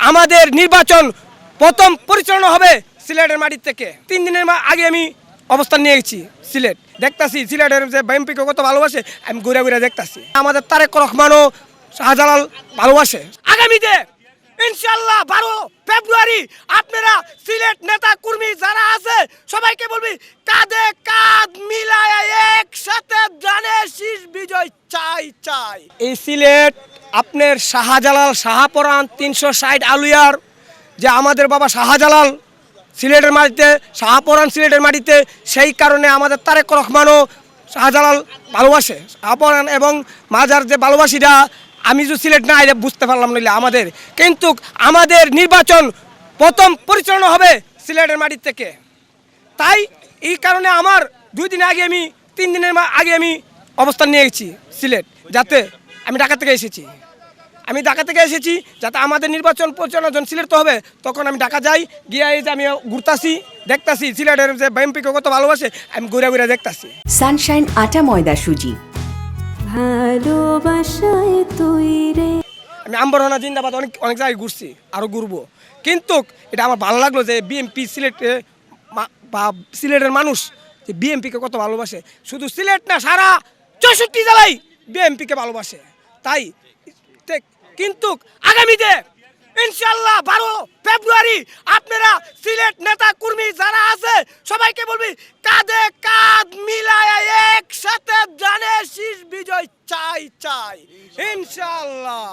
আমাদের নির্বাচন প্রথম পরিচালনা হবে সিলেটের মাটি থেকে। 3 দিনের আগে আমি অবস্থান নিয়ে গেছি সিলেট, দেখতাছি সিলেটের যে বিএনপিকে কত ভালোবাসে, আমি ঘুরে ঘুরে দেখতাছি। আমাদের তারেক রহমানও শাহজালাল ভালোবাসে। আগামীতে ইনশাআল্লাহ 12 ফেব্রুয়ারি আপনারা সিলেট নেতা কর্মী যারা আছে সবাইকে বলবি কাঁধে কাঁধ মিলায় একসাথে জানে শীষ বিজয় চাই চাই। এই সিলেট আপনার শাহজালাল শাহপরান 360 আলুয়ার যে আমাদের বাবা শাহজালাল সিলেটের মাটিতে, শাহপরান সিলেটের মাটিতে, সেই কারণে আমাদের তারেক রহমানও শাহজালাল ভালোবাসে। শাহপরান এবং মাজার যে ভালোবাসিরা আমি যদি সিলেট না আইলে বুঝতে পারলাম নইলে আমাদের, কিন্তু আমাদের নির্বাচন প্রথম পরিচালনা হবে সিলেটের মাটি থেকে। তাই এই কারণে আমার 2 দিন আগে আমি 3 দিনের আগে আমি অবস্থান নিয়ে গেছি সিলেট, যাতে আমি ঢাকা থেকে এসেছি। আমি ঢাকা থেকে এসেছি যাতে আমাদের নির্বাচন পরিচালনা যখন সিলেট তো হবে তখন আমি ঢাকা যাই, গিয়ে এই যে আমি ঘুরতাছি দেখতাছি সিলেটের যে বিএনপিকে কত ভালোবাসে, আমি ঘুরে ঘুরে দেখতাছি। সানশাইন আটা ময়দা সুজি, ভালোবাসায় তৈরি। আমি আম্বরহানা জিন্দাবাদ অনেক অনেক জায়গায় ঘুরছি, আরও ঘুরবো, কিন্তু এটা আমার ভালো লাগলো যে বিএনপি সিলেটে বা সিলেটের মানুষ যে বিএনপিকে কত ভালোবাসে। শুধু সিলেট না, সারা 64 জেলায় বিএনপিকে ভালোবাসে। তাই কিন্তু আগামীতে ইনশাআল্লাহ 12 ফেব্রুয়ারি আপনারা সিলেট নেতা কর্মী যারা আছে সবাইকে বলবি কাঁধে কাঁধ মিলায় একসাথে জানে শীষ বিজয় চাই চাই ইনশাআল্লাহ।